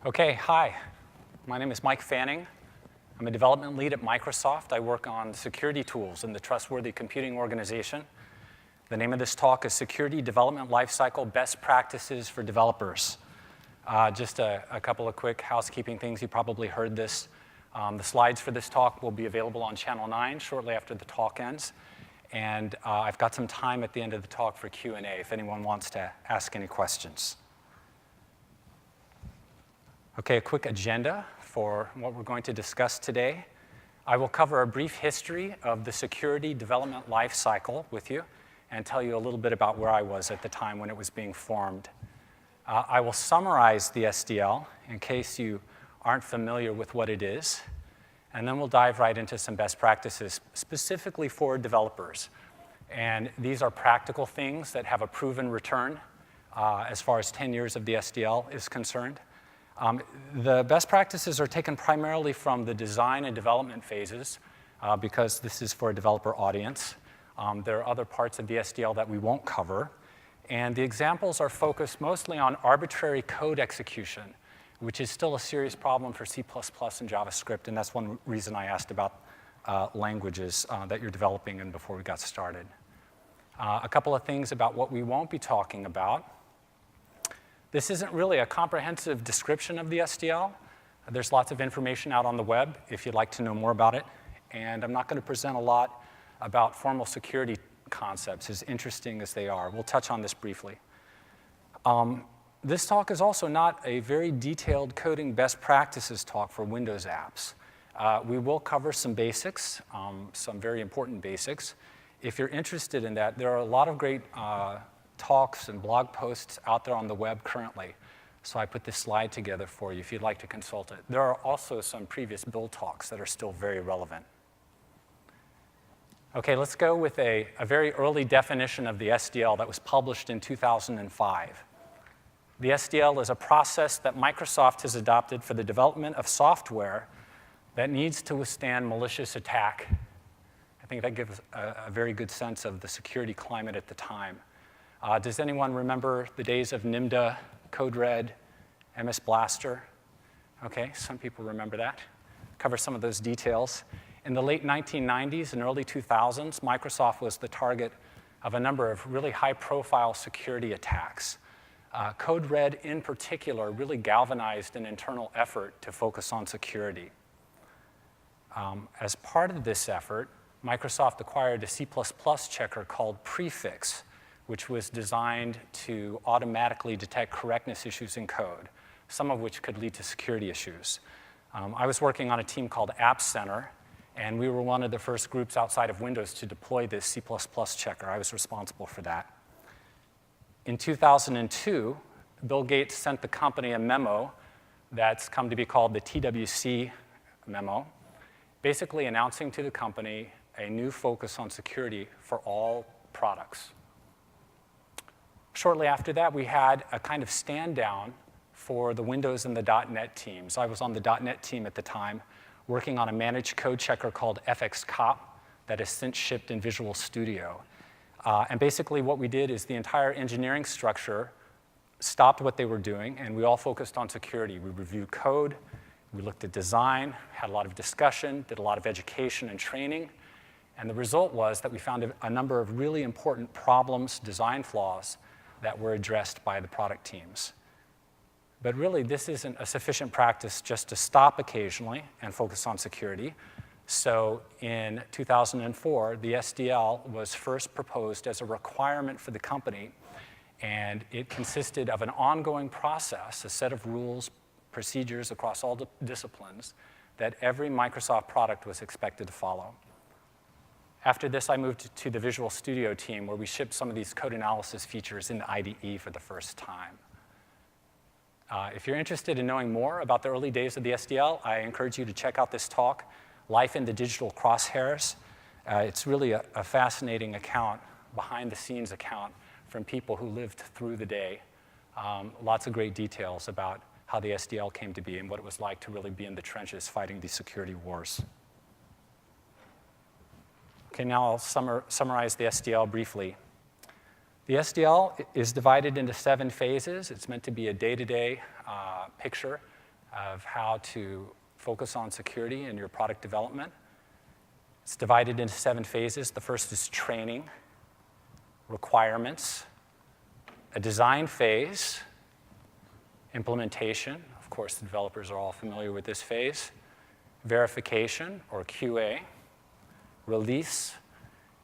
Okay, hi. My name is Mike Fanning. I'm a development lead at Microsoft. I work on security tools in the Trustworthy Computing organization. The name of this talk is Security Development Lifecycle Best Practices for Developers. Just a couple of quick housekeeping things. You probably heard this. The slides for this talk will be available on Channel 9 shortly after the talk ends. And I've got some time at the end of the talk for Q&A if anyone wants to ask any questions. Okay, a quick agenda for what we're going to discuss today. I will cover a brief history of the security development lifecycle with you and tell you a little bit about where I was at the time when it was being formed. I will summarize the SDL in case you aren't familiar with what it is, and then we'll dive right into some best practices specifically for developers. And these are practical things that have a proven return as far as 10 years of the SDL is concerned. The best practices are taken primarily from the design and development phases because this is for a developer audience. There are other parts of the SDL that we won't cover. And the examples are focused mostly on arbitrary code execution, which is still a serious problem for C++ and JavaScript. And that's one reason I asked about languages that you're developing in before we got started. A couple of things about what we won't be talking about. This isn't really a comprehensive description of the SDL. There's lots of information out on the web if you'd like to know more about it. And I'm not going to present a lot about formal security concepts, as interesting as they are. We'll touch on this briefly. This talk is also not a very detailed coding best practices talk for Windows apps. We will cover some basics, some very important basics. If you're interested in that, there are a lot of great talks and blog posts out there on the web currently. So I put this slide together for you if you'd like to consult it. There are also some previous build talks that are still very relevant. Okay, let's go with a very early definition of the SDL that was published in 2005. The SDL is a process that Microsoft has adopted for the development of software that needs to withstand malicious attack. I think that gives a very good sense of the security climate at the time. Does anyone remember the days of NIMDA, Code Red, MS Blaster? Okay, some people remember that. Cover some of those details. In the late 1990s and early 2000s, Microsoft was the target of a number of really high-profile security attacks. Code Red, in particular, really galvanized an internal effort to focus on security. As part of this effort, Microsoft acquired a C++ checker called Prefix, which was designed to automatically detect correctness issues in code, some of which could lead to security issues. I was working on a team called App Center, and we were one of the first groups outside of Windows to deploy this C++ checker. I was responsible for that. In 2002, Bill Gates sent the company a memo that's come to be called the TWC memo, basically announcing to the company a new focus on security for all products. Shortly after that, we had a kind of stand down for the Windows and the .NET teams. I was on the .NET team at the time, working on a managed code checker called FXCOP that has since shipped in Visual Studio. And basically what we did is the entire engineering structure stopped what they were doing, and we all focused on security. We reviewed code, we looked at design, had a lot of discussion, did a lot of education and training. And the result was that we found a number of really important problems, design flaws, that were addressed by the product teams. But really, this isn't a sufficient practice just to stop occasionally and focus on security. So in 2004, the SDL was first proposed as a requirement for the company, and it consisted of an ongoing process, a set of rules, procedures across all disciplines that every Microsoft product was expected to follow. After this, I moved to the Visual Studio team, where we shipped some of these code analysis features in the IDE for the first time. If you're interested in knowing more about the early days of the SDL, I encourage you to check out this talk, Life in the Digital Crosshairs. It's really a fascinating account, behind-the-scenes account from people who lived through the day. Lots of great details about how the SDL came to be and what it was like to really be in the trenches fighting these security wars. Okay, now I'll summarize the SDL briefly. The SDL is divided into 7 phases. It's meant to be a day-to-day picture of how to focus on security in your product development. It's divided into 7 phases. The first is training, requirements, a design phase, implementation. Of course, the developers are all familiar with this phase. Verification, or QA, release,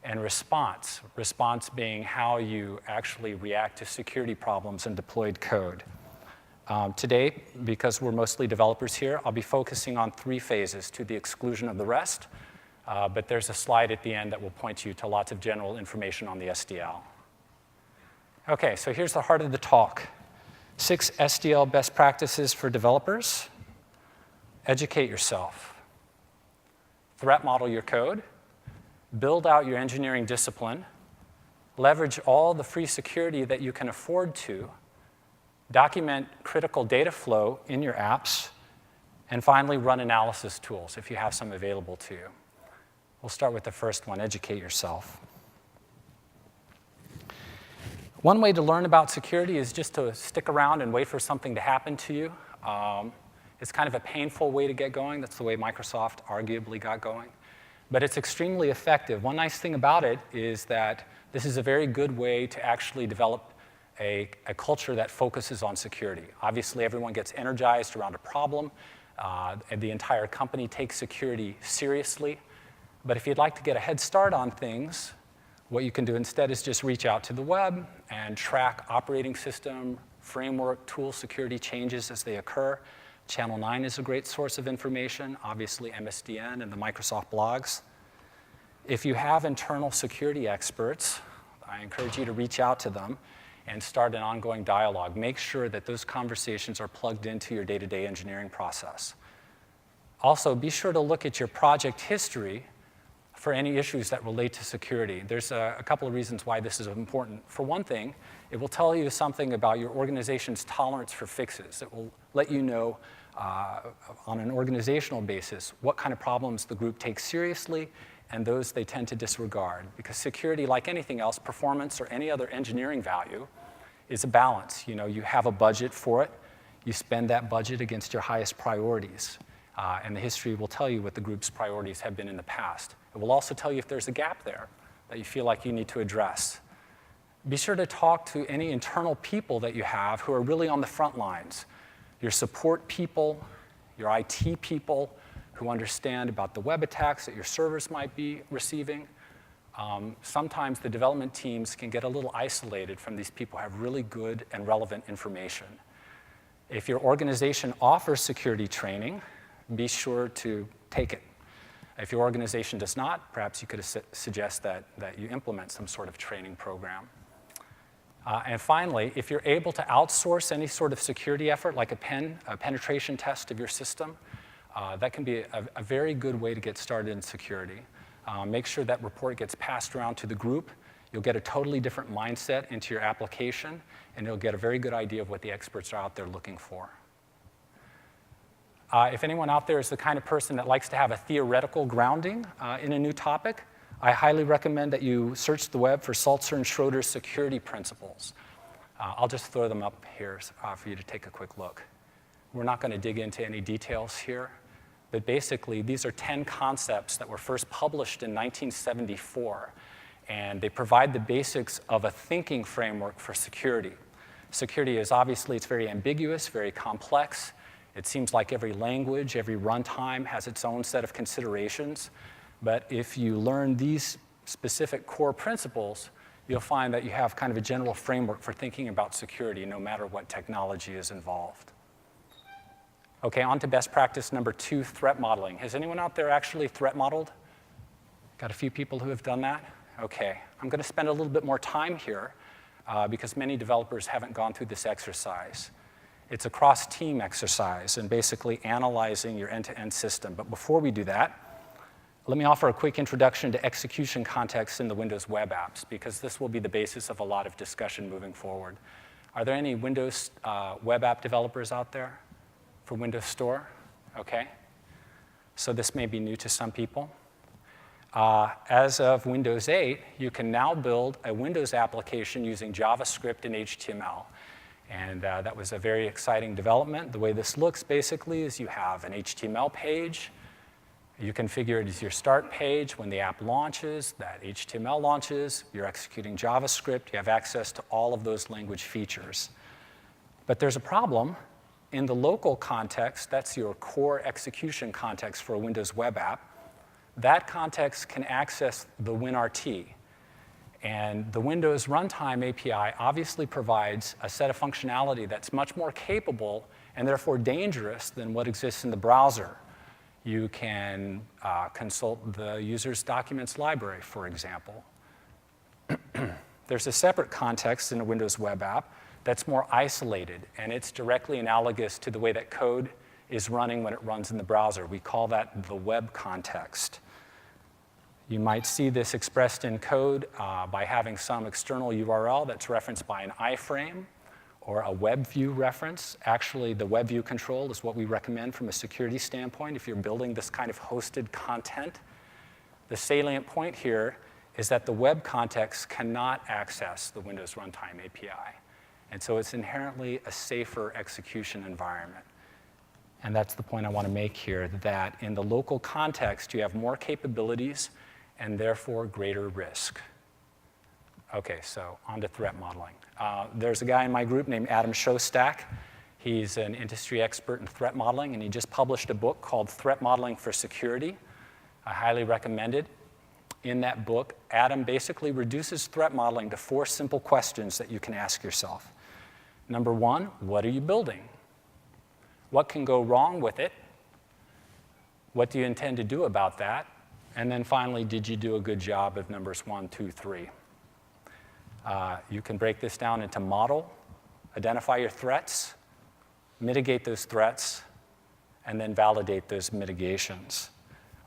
and response. Response being how you actually react to security problems in deployed code. Today, because we're mostly developers here, I'll be focusing on 3 phases to the exclusion of the rest. But there's a slide at the end that will point you to lots of general information on the SDL. OK, so here's the heart of the talk. 6 SDL best practices for developers. Educate yourself. Threat model your code. Build out your engineering discipline. Leverage all the free security that you can afford to. Document critical data flow in your apps. And finally, run analysis tools if you have some available to you. We'll start with the first one, educate yourself. One way to learn about security is just to stick around and wait for something to happen to you. It's kind of a painful way to get going. That's the way Microsoft arguably got going. But it's extremely effective. One nice thing about it is that this is a very good way to actually develop a culture that focuses on security. Obviously, everyone gets energized around a problem. And the entire company takes security seriously. But if you'd like to get a head start on things, what you can do instead is just reach out to the web and track operating system, framework, tool security changes as they occur. Channel 9 is a great source of information, obviously MSDN and the Microsoft blogs. If you have internal security experts, I encourage you to reach out to them and start an ongoing dialogue. Make sure that those conversations are plugged into your day-to-day engineering process. Also, be sure to look at your project history for any issues that relate to security. There's a couple of reasons why this is important. For one thing, it will tell you something about your organization's tolerance for fixes. It will let you know on an organizational basis what kind of problems the group takes seriously and those they tend to disregard. Because security, like anything else, performance or any other engineering value, is a balance. You know, you have a budget for it. You spend that budget against your highest priorities. And the history will tell you what the group's priorities have been in the past. It will also tell you if there's a gap there that you feel like you need to address. Be sure to talk to any internal people that you have who are really on the front lines. Your support people, your IT people who understand about the web attacks that your servers might be receiving. Sometimes the development teams can get a little isolated from these people who have really good and relevant information. If your organization offers security training, be sure to take it. If your organization does not, perhaps you could suggest that you implement some sort of training program. And finally, if you're able to outsource any sort of security effort, like a penetration test of your system, that can be a very good way to get started in security. Make sure that report gets passed around to the group. You'll get a totally different mindset into your application, and you'll get a very good idea of what the experts are out there looking for. If anyone out there is the kind of person that likes to have a theoretical grounding in a new topic, I highly recommend that you search the web for Saltzer and Schroeder's security principles. I'll just throw them up here for you to take a quick look. We're not going to dig into any details here, but basically these are 10 concepts that were first published in 1974, and they provide the basics of a thinking framework for security. Security is obviously, it's very ambiguous, very complex. It seems like every language, every runtime has its own set of considerations. But if you learn these specific core principles, you'll find that you have kind of a general framework for thinking about security, no matter what technology is involved. OK, on to best practice number 2, threat modeling. Has anyone out there actually threat modeled? Got a few people who have done that? OK, I'm going to spend a little bit more time here because many developers haven't gone through this exercise. It's a cross-team exercise and basically analyzing your end-to-end system. But before we do that, let me offer a quick introduction to execution context in the Windows web apps, because this will be the basis of a lot of discussion moving forward. Are there any Windows web app developers out there for Windows Store? OK. So this may be new to some people. As of Windows 8, you can now build a Windows application using JavaScript and HTML. And that was a very exciting development. The way this looks basically is you have an HTML page. You configure it as your start page. When the app launches, that HTML launches, you're executing JavaScript, you have access to all of those language features. But there's a problem. In the local context, that's your core execution context for a Windows web app, that context can access the WinRT. And the Windows Runtime API obviously provides a set of functionality that's much more capable and therefore dangerous than what exists in the browser. You can consult the user's documents library, for example. There's a separate context in a Windows web app that's more isolated, and it's directly analogous to the way that code is running when it runs in the browser. We call that the web context. You might see this expressed in code by having some external URL that's referenced by an iframe or a web view reference. Actually, the web view control is what we recommend from a security standpoint if you're building this kind of hosted content. The salient point here is that the web context cannot access the Windows Runtime API. And so it's inherently a safer execution environment. And that's the point I want to make here, that in the local context, you have more capabilities and therefore greater risk. OK, so on to threat modeling. There's a guy in my group named Adam Shostak. He's an industry expert in threat modeling, and he just published a book called Threat Modeling for Security. I highly recommend it. In that book, Adam basically reduces threat modeling to 4 simple questions that you can ask yourself. Number 1, what are you building? What can go wrong with it? What do you intend to do about that? And then finally, did you do a good job of numbers 1, 2, 3? You can break this down into model, identify your threats, mitigate those threats, and then validate those mitigations.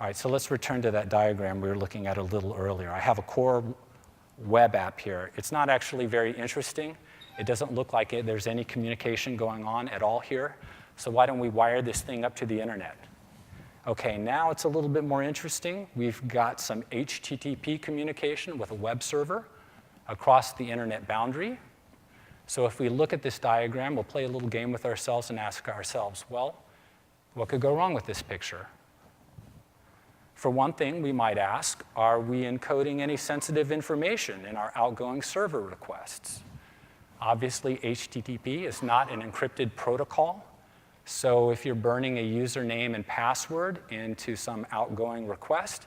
All right, so let's return to that diagram we were looking at a little earlier. I have a core web app here. It's not actually very interesting. It doesn't look like there's any communication going on at all here. So why don't we wire this thing up to the internet? OK, now it's a little bit more interesting. We've got some HTTP communication with a web server across the internet boundary. So if we look at this diagram, we'll play a little game with ourselves and ask ourselves, well, what could go wrong with this picture? For one thing, we might ask, are we encoding any sensitive information in our outgoing server requests? Obviously, HTTP is not an encrypted protocol. So if you're burning a username and password into some outgoing request,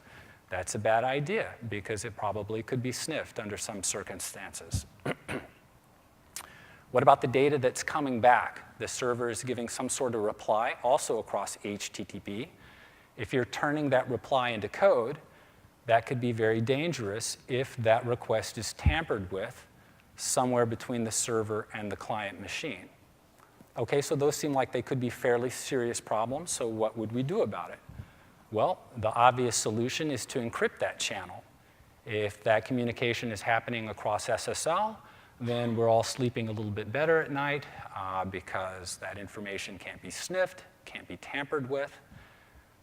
that's a bad idea, because it probably could be sniffed under some circumstances. What about the data that's coming back? The server is giving some sort of reply, also across HTTP. If you're turning that reply into code, that could be very dangerous if that request is tampered with somewhere between the server and the client machine. OK, so those seem like they could be fairly serious problems. So what would we do about it? Well, the obvious solution is to encrypt that channel. If that communication is happening across SSL, then we're all sleeping a little bit better at night because that information can't be sniffed, can't be tampered with.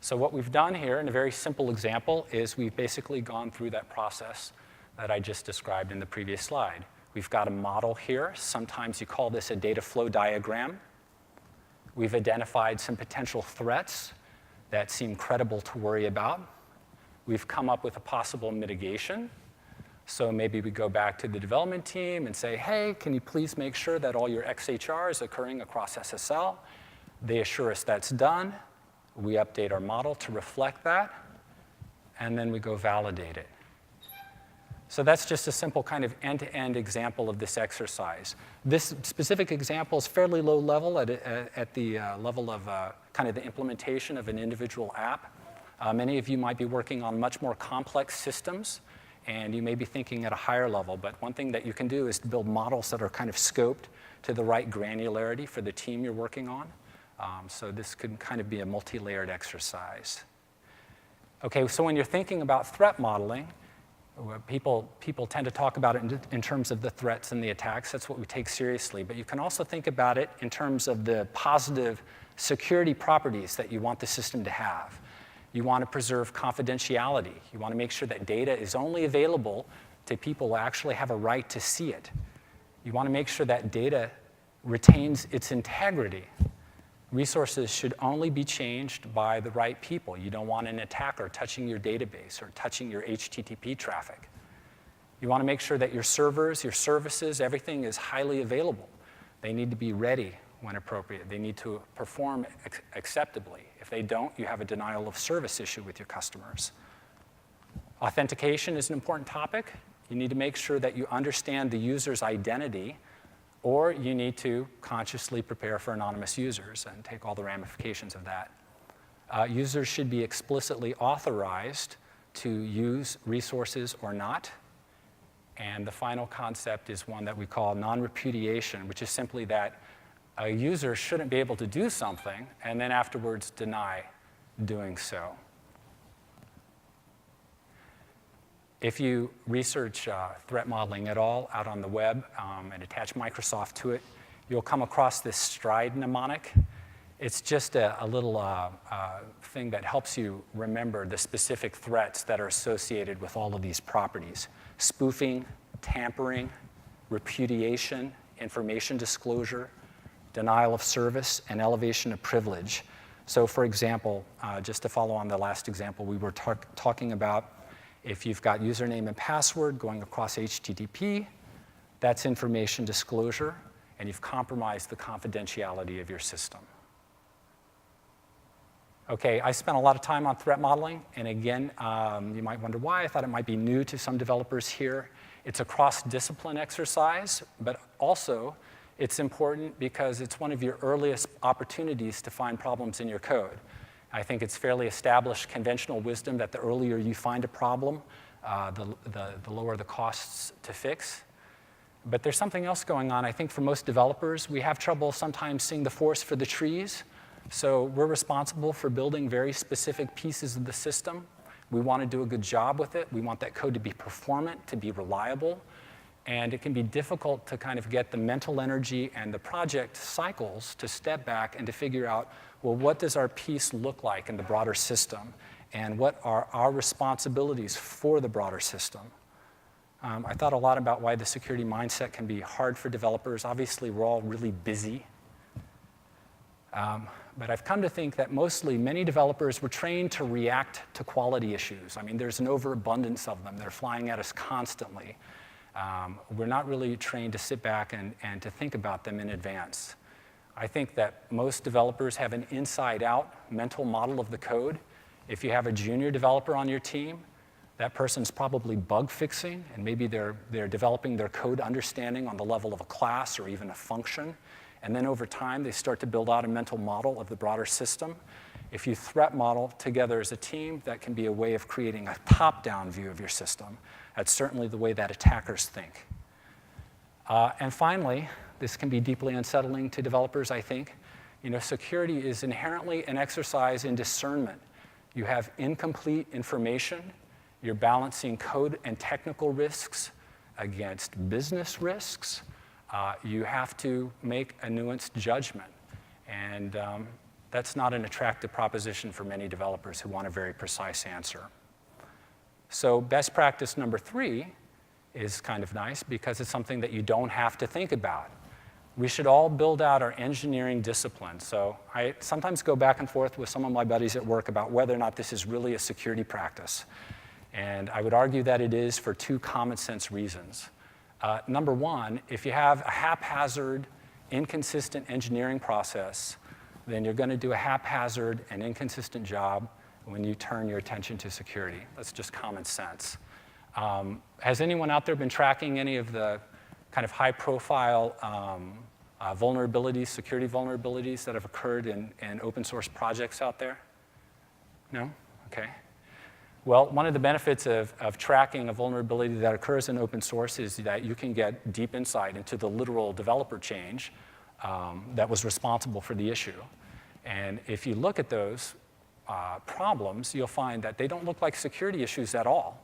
So what we've done here, in a very simple example, is we've basically gone through that process that I just described in the previous slide. We've got a model here. Sometimes you call this a data flow diagram. We've identified some potential threats that seem credible to worry about. We've come up with a possible mitigation. So maybe we go back to the development team and say, hey, can you please make sure that all your XHR is occurring across SSL? They assure us that's done. We update our model to reflect that. And then we go validate it. So that's just a simple kind of end-to-end example of this exercise. This specific example is fairly low level at the level of kind of the implementation of an individual app. Many of you might be working on much more complex systems, and you may be thinking at a higher level. But one thing that you can do is to build models that are kind of scoped to the right granularity for the team you're working on. So this could kind of be a multi-layered exercise. OK, so when you're thinking about threat modeling, people tend to talk about it in terms of the threats and the attacks. That's what we take seriously. But you can also think about it in terms of the positive security properties that you want the system to have. You want to preserve confidentiality. You want to make sure that data is only available to people who actually have a right to see it. You want to make sure that data retains its integrity. Resources should only be changed by the right people. You don't want an attacker touching your database or touching your HTTP traffic. You want to make sure that your servers, your services, everything is highly available. They need to be ready when appropriate. They need to perform acceptably. If they don't, you have a denial of service issue with your customers. Authentication is an important topic. You need to make sure that you understand the user's identity, or you need to consciously prepare for anonymous users and take all the ramifications of that. Users should be explicitly authorized to use resources or not. And the final concept is one that we call non-repudiation, which is simply that a user shouldn't be able to do something and then afterwards deny doing so. If you research threat modeling at all out on the web and attach Microsoft to it, you'll come across this STRIDE mnemonic. It's just a little thing that helps you remember the specific threats that are associated with all of these properties: spoofing, tampering, repudiation, information disclosure, denial of service, and elevation of privilege. So for example, just to follow on the last example we were talking about, if you've got username and password going across HTTP, that's information disclosure, and you've compromised the confidentiality of your system. Okay, I spent a lot of time on threat modeling, and again, you might wonder why. I thought it might be new to some developers here. It's a cross-discipline exercise, but also it's important because it's one of your earliest opportunities to find problems in your code. I think it's fairly established conventional wisdom that the earlier you find a problem, the lower the costs to fix. But there's something else going on. I think for most developers, we have trouble sometimes seeing the forest for the trees. So we're responsible for building very specific pieces of the system. We want to do a good job with it. We want that code to be performant, to be reliable. And it can be difficult to kind of get the mental energy and the project cycles to step back and to figure out, well, what does our piece look like in the broader system? And what are our responsibilities for the broader system? I thought a lot about why the security mindset can be hard for developers. Obviously, we're all really busy. But I've come to think that many developers were trained to react to quality issues. I mean, there's an overabundance of them. They're flying at us constantly. We're not really trained to sit back and to think about them in advance. I think that most developers have an inside-out mental model of the code. If you have a junior developer on your team, that person's probably bug fixing, and maybe they're developing their code understanding on the level of a class or even a function. And then over time, they start to build out a mental model of the broader system. If you threat model together as a team, that can be a way of creating a top-down view of your system. That's certainly the way that attackers think. And finally, this can be deeply unsettling to developers, I think. Security is inherently an exercise in discernment. You have incomplete information. You're balancing code and technical risks against business risks. You have to make a nuanced judgment. And that's not an attractive proposition for many developers who want a very precise answer. So best practice number 3 is kind of nice because it's something that you don't have to think about. We should all build out our engineering discipline. So I sometimes go back and forth with some of my buddies at work about whether or not this is really a security practice. And I would argue that it is for 2 common sense reasons. Number 1, if you have a haphazard, inconsistent engineering process, then you're going to do a haphazard and inconsistent job when you turn your attention to security. That's just common sense. Has anyone out there been tracking any of the kind of high-profile vulnerabilities, security vulnerabilities that have occurred in open source projects out there? No? Okay. Well, one of the benefits of tracking a vulnerability that occurs in open source is that you can get deep insight into the literal developer change that was responsible for the issue. And if you look at those problems, you'll find that they don't look like security issues at all.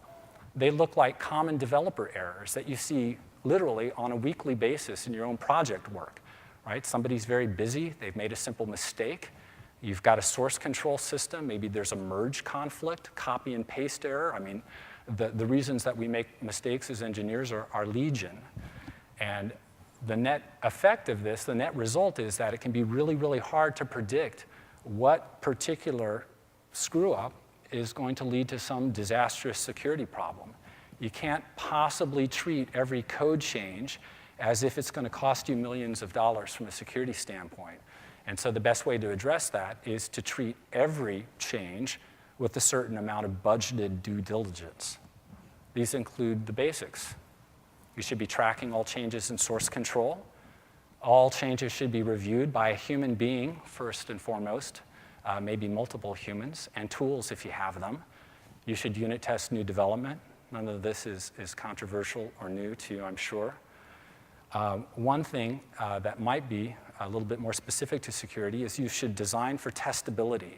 They look like common developer errors that you see literally on a weekly basis in your own project work, right? Somebody's very busy. They've made a simple mistake. You've got a source control system. Maybe there's a merge conflict, copy and paste error. I mean, the reasons that we make mistakes as engineers are legion. And the net effect of this, the net result is that it can be really, really hard to predict what particular screw-up is going to lead to some disastrous security problem. You can't possibly treat every code change as if it's going to cost you millions of dollars from a security standpoint. And so the best way to address that is to treat every change with a certain amount of budgeted due diligence. These include the basics. You should be tracking all changes in source control. All changes should be reviewed by a human being, first and foremost, maybe multiple humans, and tools if you have them. You should unit test new development. None of this is controversial or new to you, I'm sure. One thing that might be a little bit more specific to security is you should design for testability.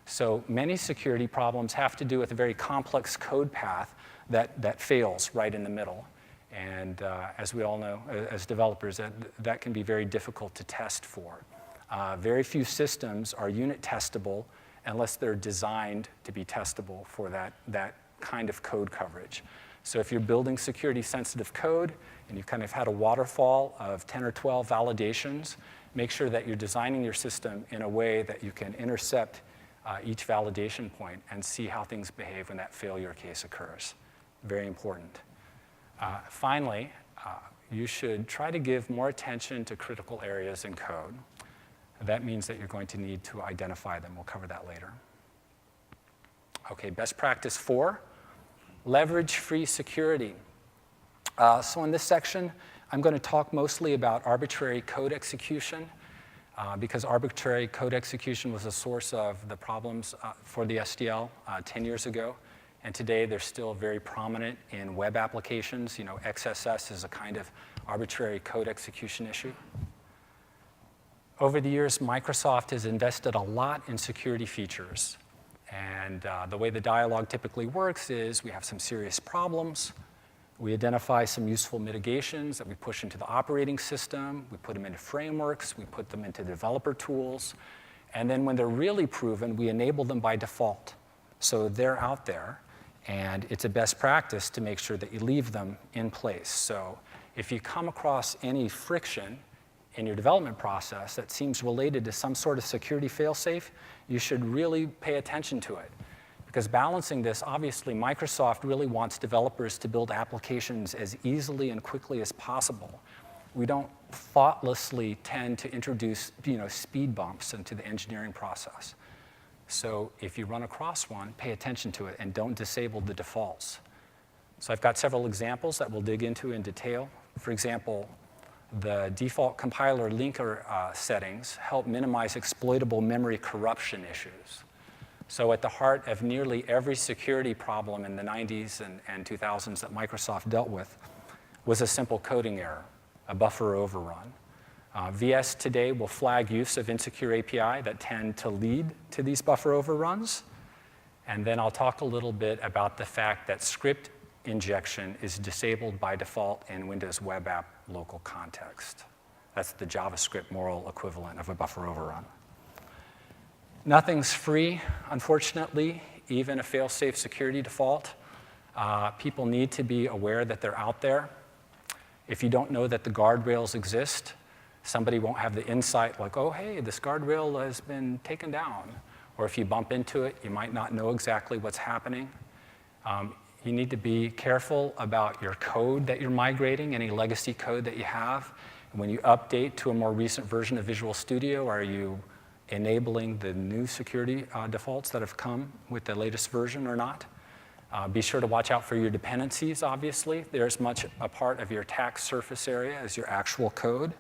So many security problems have to do with a very complex code path that fails right in the middle. And as we all know, as developers, that can be very difficult to test for. Very few systems are unit testable unless they're designed to be testable for that kind of code coverage. So if you're building security-sensitive code and you've kind of had a waterfall of 10 or 12 validations, make sure that you're designing your system in a way that you can intercept each validation point and see how things behave when that failure case occurs. Very important. Finally, you should try to give more attention to critical areas in code. That means that you're going to need to identify them. We'll cover that later. Okay, best practice 4, leverage free security. So in this section, I'm going to talk mostly about arbitrary code execution because arbitrary code execution was a source of the problems for the SDL 10 years ago. And today, they're still very prominent in web applications. You know, XSS is a kind of arbitrary code execution issue. Over the years, Microsoft has invested a lot in security features. And the way the dialogue typically works is we have some serious problems. We identify some useful mitigations that we push into the operating system. We put them into frameworks. We put them into developer tools. And then when they're really proven, we enable them by default. So they're out there. And it's a best practice to make sure that you leave them in place. So if you come across any friction in your development process that seems related to some sort of security failsafe, you should really pay attention to it. Because balancing this, obviously, Microsoft really wants developers to build applications as easily and quickly as possible. We don't thoughtlessly tend to introduce, speed bumps into the engineering process. So if you run across one, pay attention to it and don't disable the defaults. So I've got several examples that we'll dig into in detail. For example, the default compiler linker settings help minimize exploitable memory corruption issues. So at the heart of nearly every security problem in the 90s and 2000s that Microsoft dealt with was a simple coding error, a buffer overrun. VS today will flag use of insecure API that tend to lead to these buffer overruns. And then I'll talk a little bit about the fact that script injection is disabled by default in Windows Web App local context. That's the JavaScript moral equivalent of a buffer overrun. Nothing's free, unfortunately, even a fail-safe security default. People need to be aware that they're out there. If you don't know that the guardrails exist, somebody won't have the insight like, oh, hey, this guardrail has been taken down. Or if you bump into it, you might not know exactly what's happening. You need to be careful about your code that you're migrating, any legacy code that you have. And when you update to a more recent version of Visual Studio, are you enabling the new security defaults that have come with the latest version or not? Be sure to watch out for your dependencies, obviously. They're as much a part of your attack surface area as your actual code.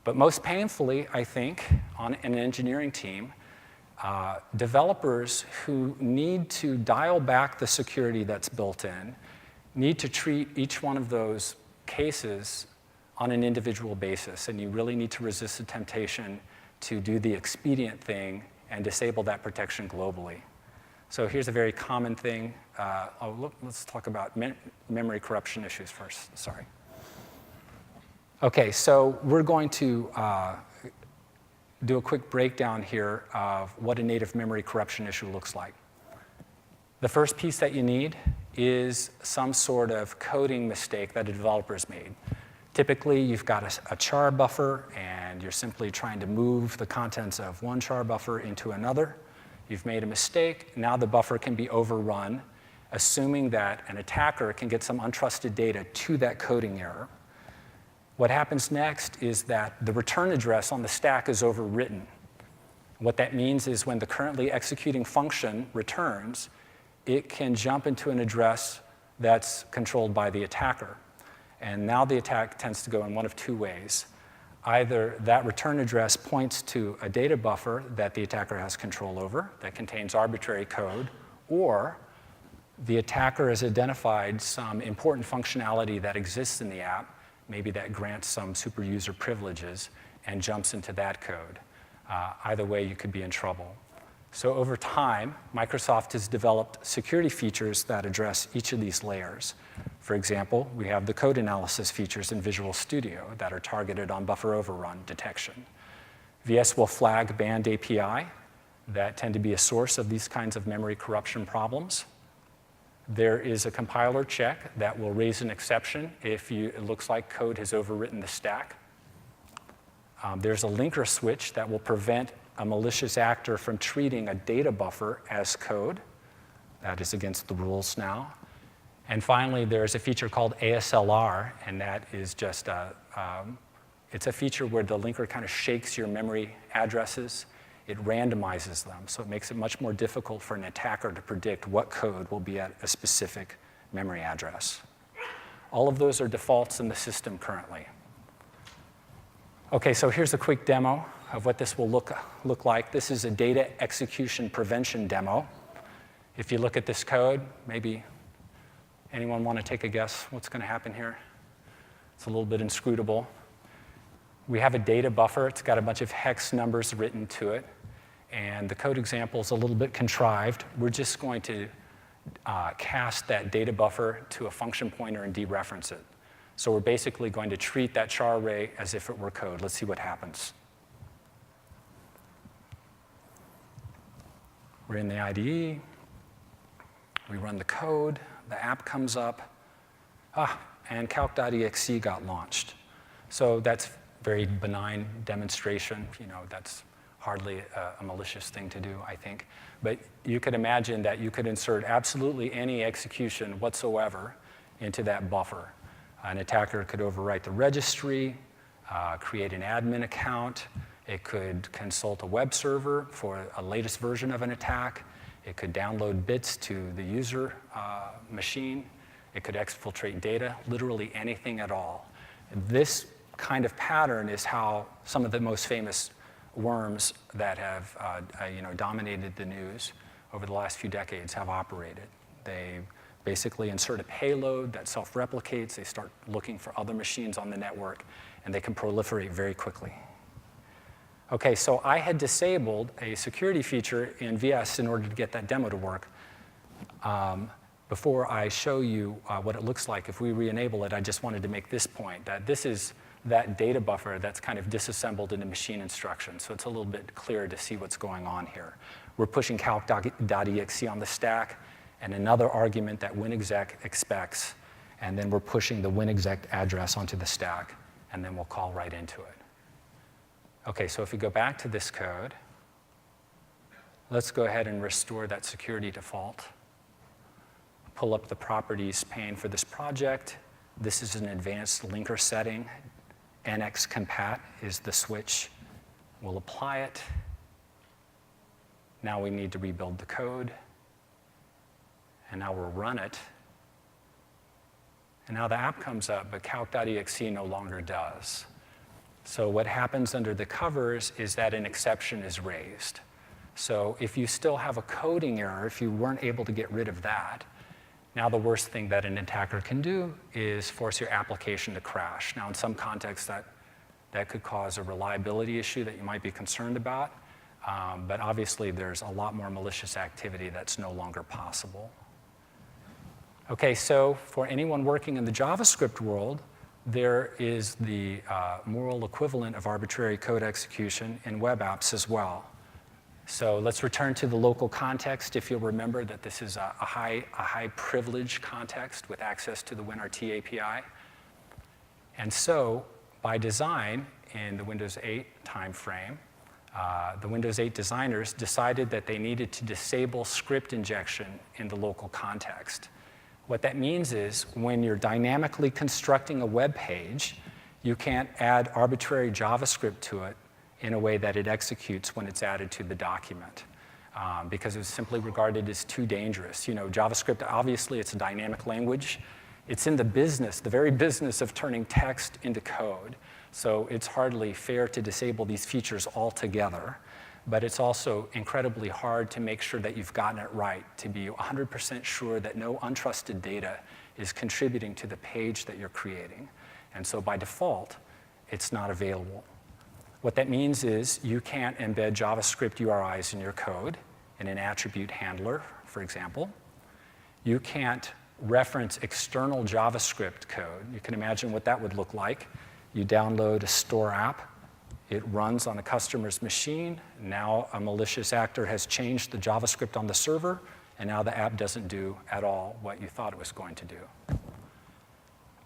But most painfully, I think, on an engineering team, developers who need to dial back the security that's built in need to treat each one of those cases on an individual basis. And you really need to resist the temptation to do the expedient thing and disable that protection globally. So here's a very common thing. Let's talk about memory corruption issues first. Sorry. OK, so we're going to do a quick breakdown here of what a native memory corruption issue looks like. The first piece that you need is some sort of coding mistake that a developer's made. Typically, you've got a char buffer, and you're simply trying to move the contents of one char buffer into another. You've made a mistake. Now the buffer can be overrun, assuming that an attacker can get some untrusted data to that coding error. What happens next is that the return address on the stack is overwritten. What that means is when the currently executing function returns, it can jump into an address that's controlled by the attacker. And now the attack tends to go in one of two ways. Either that return address points to a data buffer that the attacker has control over that contains arbitrary code, or the attacker has identified some important functionality that exists in the app, maybe that grants some super user privileges, and jumps into that code. Either way, you could be in trouble. So over time, Microsoft has developed security features that address each of these layers. For example, we have the code analysis features in Visual Studio that are targeted on buffer overrun detection. VS will flag banned API that tend to be a source of these kinds of memory corruption problems. There is a compiler check that will raise an exception if it looks like code has overwritten the stack. There's a linker switch that will prevent a malicious actor from treating a data buffer as code. That is against the rules now. And finally, there's a feature called ASLR, and that is just it's a feature where the linker kind of shakes your memory addresses. It randomizes them, so it makes it much more difficult for an attacker to predict what code will be at a specific memory address. All of those are defaults in the system currently. Okay, so here's a quick demo of what this will look like. This is a data execution prevention demo. If you look at this code, maybe anyone want to take a guess what's going to happen here? It's a little bit inscrutable. We have a data buffer. It's got a bunch of hex numbers written to it. And the code example is a little bit contrived. We're just going to cast that data buffer to a function pointer and dereference it. So we're basically going to treat that char array as if it were code. Let's see what happens. We're in the IDE. We run the code. The app comes up. And calc.exe got launched. So that's very benign demonstration. That's hardly a malicious thing to do, I think. But you could imagine that you could insert absolutely any execution whatsoever into that buffer. An attacker could overwrite the registry, create an admin account. It could consult a web server for a latest version of an attack. It could download bits to the user machine. It could exfiltrate data, literally anything at all. This kind of pattern is how some of the most famous worms that have dominated the news over the last few decades have operated. They basically insert a payload that self-replicates. They start looking for other machines on the network, and they can proliferate very quickly. Okay, so I had disabled a security feature in VS in order to get that demo to work. Before I show you what it looks like if we re-enable it, I just wanted to make this point, that this is that data buffer that's kind of disassembled into machine instructions. So it's a little bit clearer to see what's going on here. We're pushing calc.exe on the stack and another argument that winexec expects, and then we're pushing the winexec address onto the stack, and then we'll call right into it. Okay, so if we go back to this code, let's go ahead and restore that security default. Pull up the properties pane for this project. This is an advanced linker setting. NXCompat is the switch. We'll apply it. Now we need to rebuild the code. And now we'll run it. And now the app comes up, but calc.exe no longer does. So what happens under the covers is that an exception is raised. So if you still have a coding error, if you weren't able to get rid of that, now the worst thing that an attacker can do is force your application to crash. Now in some contexts that could cause a reliability issue that you might be concerned about, but obviously there's a lot more malicious activity that's no longer possible. Okay, so for anyone working in the JavaScript world, there is the moral equivalent of arbitrary code execution in web apps as well. So let's return to the local context. If you'll remember that this is a high privilege context with access to the WinRT API. And so, by design, in the Windows 8 timeframe, the Windows 8 designers decided that they needed to disable script injection in the local context. What that means is when you're dynamically constructing a web page, you can't add arbitrary JavaScript to it in a way that it executes when it's added to the document, because it's simply regarded as too dangerous. You know, JavaScript, obviously, it's a dynamic language. It's in the business, the very business of turning text into code. So it's hardly fair to disable these features altogether. But it's also incredibly hard to make sure that you've gotten it right, to be 100% sure that no untrusted data is contributing to the page that you're creating. And so by default, it's not available. What that means is you can't embed JavaScript URIs in your code in an attribute handler, for example. You can't reference external JavaScript code. You can imagine what that would look like. You download a store app. It runs on a customer's machine. Now a malicious actor has changed the JavaScript on the server, and now the app doesn't do at all what you thought it was going to do.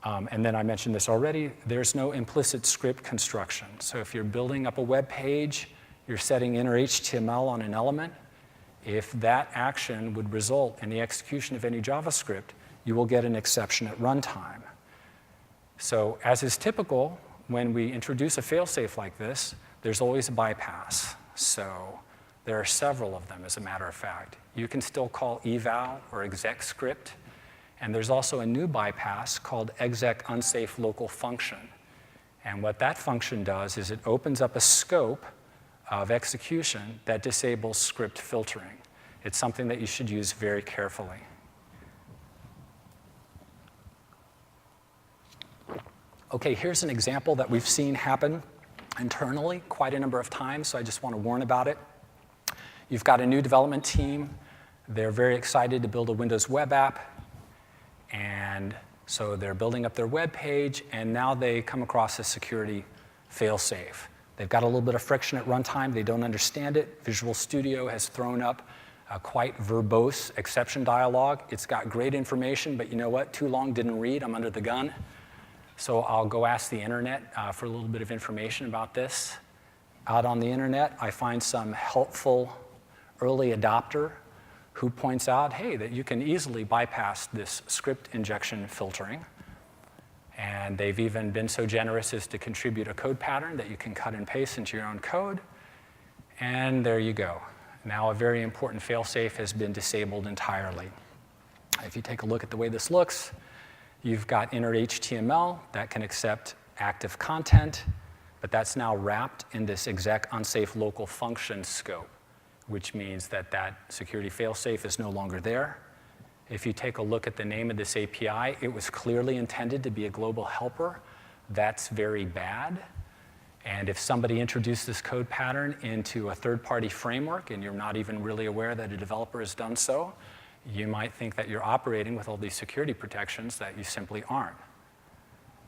And then I mentioned this already, there's no implicit script construction. So if you're building up a web page, you're setting inner HTML on an element. If that action would result in the execution of any JavaScript, you will get an exception at runtime. So as is typical, when we introduce a failsafe like this, there's always a bypass. So there are several of them, as a matter of fact. You can still call eval or exec script. And there's also a new bypass called exec unsafe local function. And what that function does is it opens up a scope of execution that disables script filtering. It's something that you should use very carefully. Okay, here's an example that we've seen happen internally quite a number of times, so I just want to warn about it. You've got a new development team. They're very excited to build a Windows web app. And so they're building up their web page, and now they come across a security failsafe. They've got a little bit of friction at runtime. They don't understand it. Visual Studio has thrown up a quite verbose exception dialog. It's got great information, but you know what? Too long, didn't read. I'm under the gun. So I'll go ask the internet for a little bit of information about this. Out on the internet, I find some helpful early adopter who points out, hey, that you can easily bypass this script injection filtering. And they've even been so generous as to contribute a code pattern that you can cut and paste into your own code. And there you go. Now a very important failsafe has been disabled entirely. If you take a look at the way this looks, you've got inner HTML that can accept active content, but that's now wrapped in this exec unsafe local function scope, which means that that security failsafe is no longer there. If you take a look at the name of this API, it was clearly intended to be a global helper. That's very bad. And if somebody introduced this code pattern into a third-party framework and you're not even really aware that a developer has done so, you might think that you're operating with all these security protections that you simply aren't.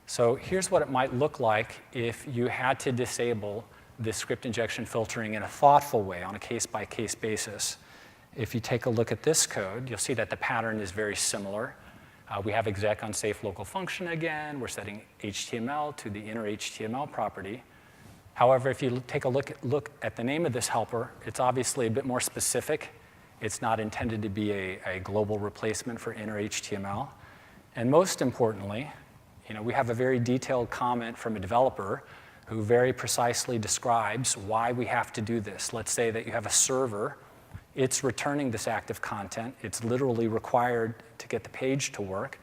So here's what it might look like if you had to disable this script injection filtering in a thoughtful way on a case-by-case basis. If you take a look at this code, you'll see that the pattern is very similar. We have exec unsafe local function again. We're setting HTML to the inner HTML property. However, if you take a look at the name of this helper, it's obviously a bit more specific. It's not intended to be a global replacement for inner HTML. And most importantly, we have a very detailed comment from a developer who very precisely describes why we have to do this. Let's say that you have a server. It's returning this active content. It's literally required to get the page to work.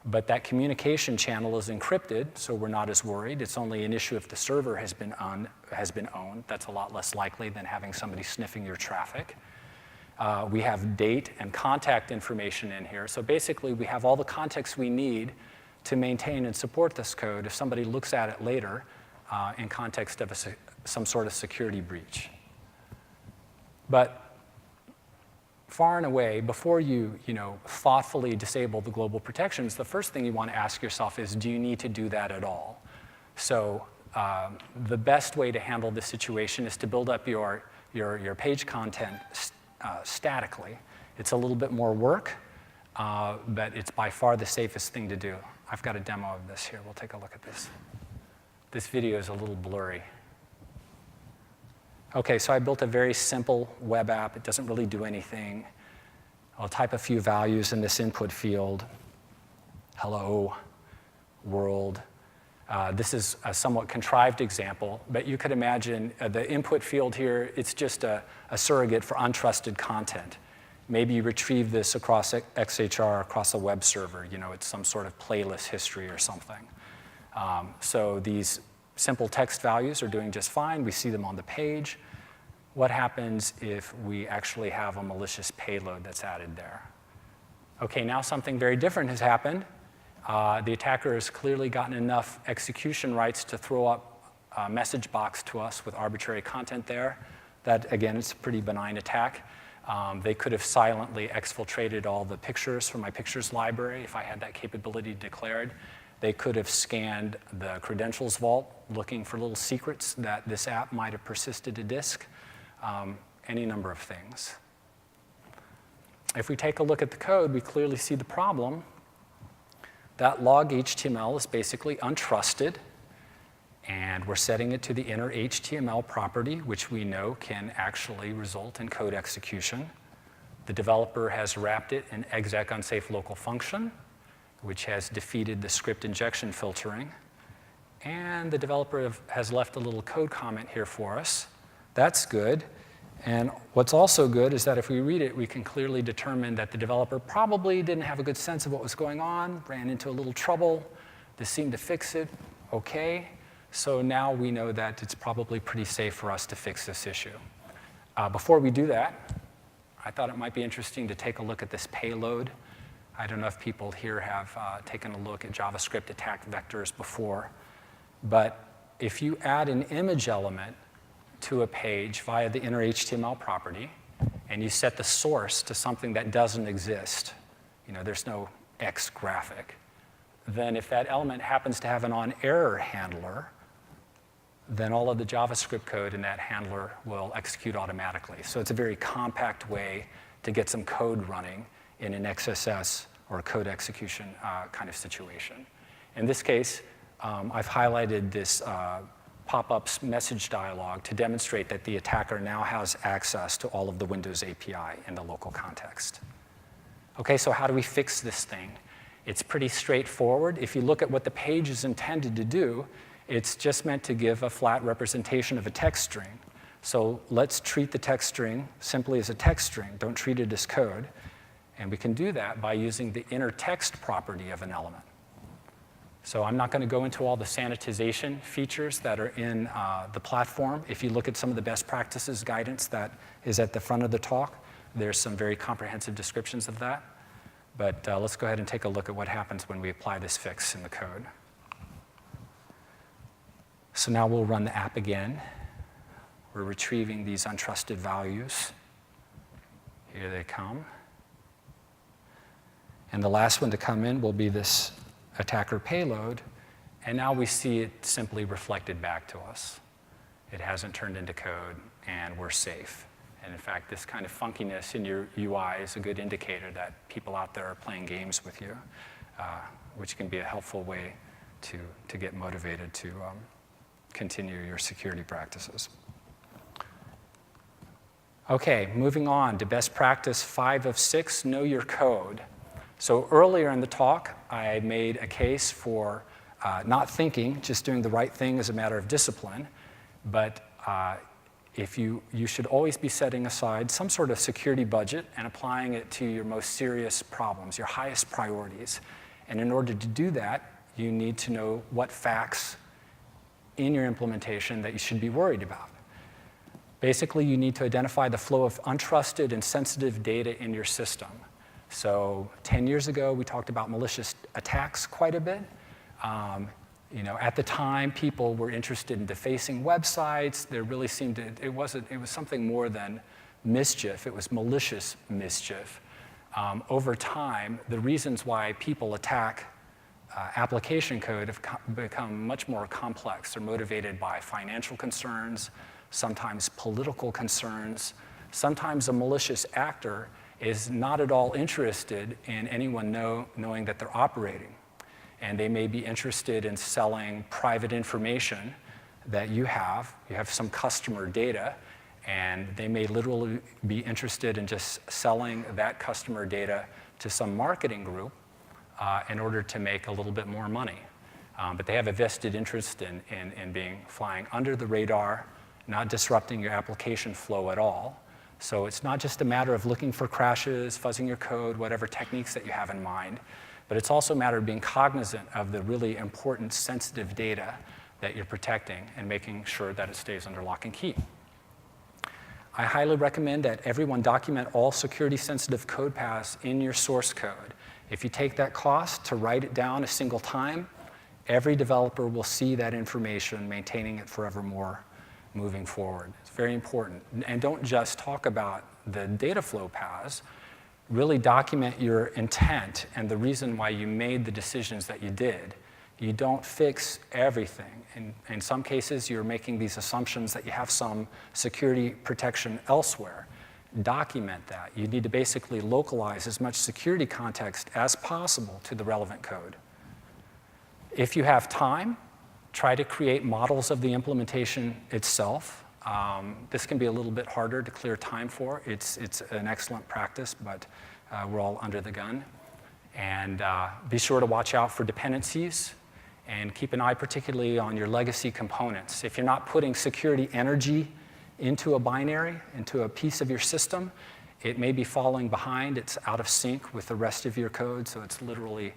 But that communication channel is encrypted, so we're not as worried. It's only an issue if the server has been owned. That's a lot less likely than having somebody sniffing your traffic. We have date and contact information in here. So basically, we have all the context we need to maintain and support this code if somebody looks at it later in context of some sort of security breach. But far and away, before you thoughtfully disable the global protections, the first thing you want to ask yourself is, do you need to do that at all? So the best way to handle this situation is to build up your page content statically. It's a little bit more work, but it's by far the safest thing to do. I've got a demo of this here. We'll take a look at this. This video is a little blurry. Okay, so I built a very simple web app. It doesn't really do anything. I'll type a few values in this input field. Hello, world. This is a somewhat contrived example, but you could imagine the input field here, it's just a surrogate for untrusted content. Maybe you retrieve this across XHR, across a web server. You know, it's some sort of playlist history or something. So these simple text values are doing just fine. We see them on the page. What happens if we actually have a malicious payload that's added there? Okay, now something very different has happened. The attacker has clearly gotten enough execution rights to throw up a message box to us with arbitrary content there. That, again, is a pretty benign attack. They could have silently exfiltrated all the pictures from my pictures library if I had that capability declared. They could have scanned the credentials vault looking for little secrets that this app might have persisted to disk, any number of things. If we take a look at the code, we clearly see the problem. That log HTML is basically untrusted, and we're setting it to the inner HTML property, which we know can actually result in code execution. The developer has wrapped it in exec unsafe local function, which has defeated the script injection filtering. And the developer has left a little code comment here for us. That's good. And what's also good is that if we read it, we can clearly determine that the developer probably didn't have a good sense of what was going on, ran into a little trouble. This seemed to fix it. Okay. So now we know that it's probably pretty safe for us to fix this issue. Before we do that, I thought it might be interesting to take a look at this payload. I don't know if people here have taken a look at JavaScript attack vectors before, but if you add an image element to a page via the inner HTML property, and you set the source to something that doesn't exist, you know, there's no X graphic, then if that element happens to have an on-error handler, then all of the JavaScript code in that handler will execute automatically. So it's a very compact way to get some code running in an XSS or a code execution kind of situation. In this case, I've highlighted this pop-ups message dialog to demonstrate that the attacker now has access to all of the Windows API in the local context. Okay, so how do we fix this thing? It's pretty straightforward. If you look at what the page is intended to do, it's just meant to give a flat representation of a text string. So let's treat the text string simply as a text string. Don't treat it as code. And we can do that by using the inner text property of an element. So I'm not going to go into all the sanitization features that are in the platform. If you look at some of the best practices guidance that is at the front of the talk, there's some very comprehensive descriptions of that. But let's go ahead and take a look at what happens when we apply this fix in the code. So now we'll run the app again. We're retrieving these untrusted values. Here they come. And the last one to come in will be this attacker payload. And now we see it simply reflected back to us. It hasn't turned into code, and we're safe. And in fact, this kind of funkiness in your UI is a good indicator that people out there are playing games with you, which can be a helpful way to get motivated to continue your security practices. Okay, moving on to best practice 5 of 6, know your code. So earlier in the talk, I made a case for not thinking, just doing the right thing as a matter of discipline, but if you should always be setting aside some sort of security budget and applying it to your most serious problems, your highest priorities. And in order to do that, you need to know what facts in your implementation that you should be worried about. Basically, you need to identify the flow of untrusted and sensitive data in your system. So 10 years ago, we talked about malicious attacks quite a bit. You know, at the time, people were interested in defacing websites. There really seemed to, it was something more than mischief. It was malicious mischief. Over time, the reasons why people attack application code have become much more complex. They're motivated by financial concerns, sometimes political concerns. Sometimes a malicious actor is not at all interested in anyone knowing that they're operating. And they may be interested in selling private information that you have. You have some customer data, and they may literally be interested in just selling that customer data to some marketing group in order to make a little bit more money. But they have a vested interest in flying under the radar, not disrupting your application flow at all. So it's not just a matter of looking for crashes, fuzzing your code, whatever techniques that you have in mind, but it's also a matter of being cognizant of the really important sensitive data that you're protecting and making sure that it stays under lock and key. I highly recommend that everyone document all security-sensitive code paths in your source code. If you take that cost to write it down a single time, every developer will see that information, maintaining it forevermore moving forward. It's very important. And don't just talk about the data flow paths. Really document your intent and the reason why you made the decisions that you did. You don't fix everything. In some cases, you're making these assumptions that you have some security protection elsewhere. Document that. You need to basically localize as much security context as possible to the relevant code. If you have time, try to create models of the implementation itself. This can be a little bit harder to clear time for. It's an excellent practice, but we're all under the gun. And be sure to watch out for dependencies and keep an eye particularly on your legacy components. If you're not putting security energy into a binary, into a piece of your system, it may be falling behind. It's out of sync with the rest of your code, so it's literally,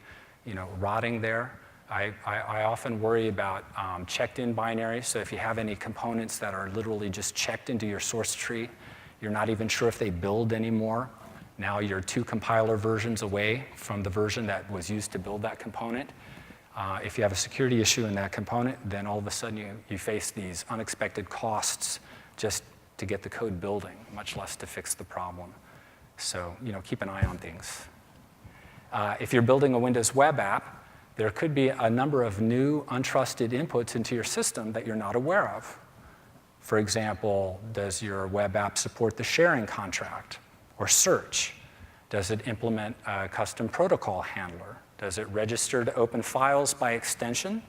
rotting there. I often worry about checked-in binaries. So if you have any components that are literally just checked into your source tree, you're not even sure if they build anymore. Now you're 2 compiler versions away from the version that was used to build that component. If you have a security issue in that component, then all of a sudden you face these unexpected costs just to get the code building, much less to fix the problem. So keep an eye on things. If you're building a Windows web app, there could be a number of new untrusted inputs into your system that you're not aware of. For example, does your web app support the sharing contract or search? Does it implement a custom protocol handler? Does it register to open files by extension?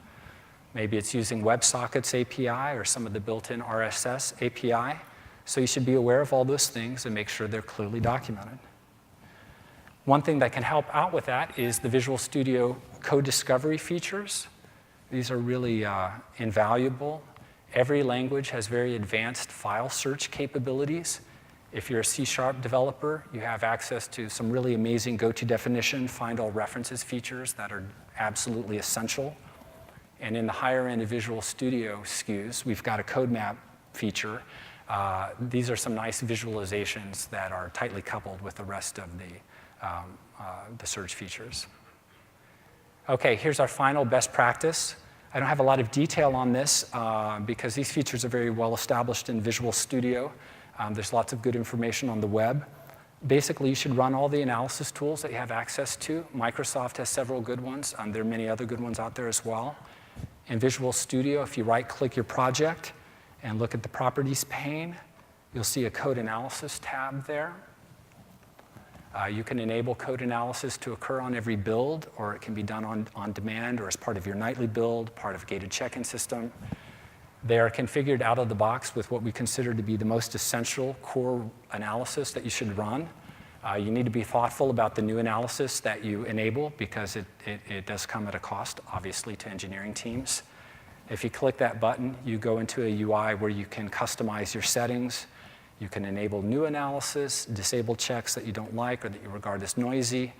Maybe it's using WebSockets API or some of the built-in RSS API. So you should be aware of all those things and make sure they're clearly documented. One thing that can help out with that is the Visual Studio code discovery features. These are really invaluable. Every language has very advanced file search capabilities. If you're a C# developer, you have access to some really amazing go-to-definition, find all references features that are absolutely essential. And in the higher end of Visual Studio SKUs, we've got a code map feature. These are some nice visualizations that are tightly coupled with the rest of the search features. Okay, here's our final best practice. I don't have a lot of detail on this because these features are very well established in Visual Studio. There's lots of good information on the web. Basically, you should run all the analysis tools that you have access to. Microsoft has several good ones. There are many other good ones out there as well. In Visual Studio, if you right-click your project and look at the Properties pane, you'll see a Code Analysis tab there. You can enable code analysis to occur on every build, or it can be done on demand or as part of your nightly build, part of a gated check-in system. They are configured out of the box with what we consider to be the most essential core analysis that you should run. You need to be thoughtful about the new analysis that you enable because it does come at a cost, obviously, to engineering teams. If you click that button, you go into a UI where you can customize your settings. You can enable new analysis, disable checks that you don't like or that you regard as noisy.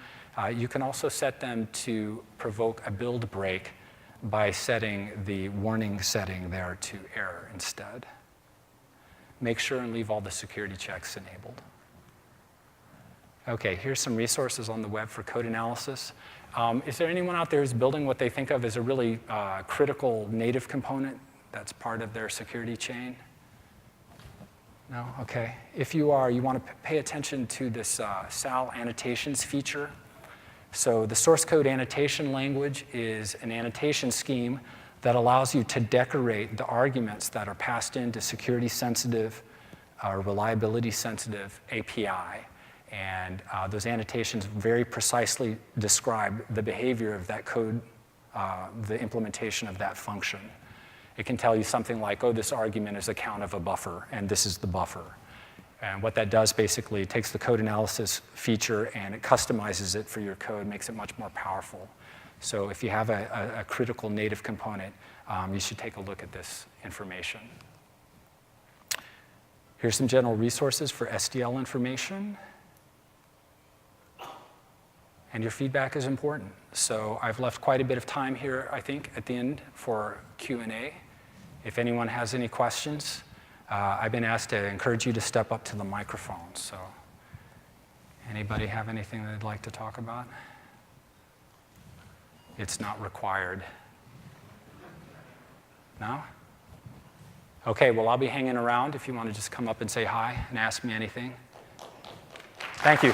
You can also set them to provoke a build break by setting the warning setting there to error instead. Make sure and leave all the security checks enabled. Okay, here's some resources on the web for code analysis. Is there anyone out there who's building what they think of as a really critical native component that's part of their security chain? No? Okay. If you are, you want to pay attention to this SAL annotations feature. So the source code annotation language is an annotation scheme that allows you to decorate the arguments that are passed into security-sensitive or reliability-sensitive API. And those annotations very precisely describe the behavior of that code, the implementation of that function. It can tell you something like, oh, this argument is a count of a buffer, and this is the buffer. And what that does basically, it takes the code analysis feature and it customizes it for your code, makes it much more powerful. So if you have a critical native component, you should take a look at this information. Here's some general resources for SDL information. And your feedback is important. So I've left quite a bit of time here, I think, at the end for Q&A. If anyone has any questions, I've been asked to encourage you to step up to the microphone. So anybody have anything they'd like to talk about? It's not required. No? Okay, well, I'll be hanging around if you want to just come up and say hi and ask me anything. Thank you.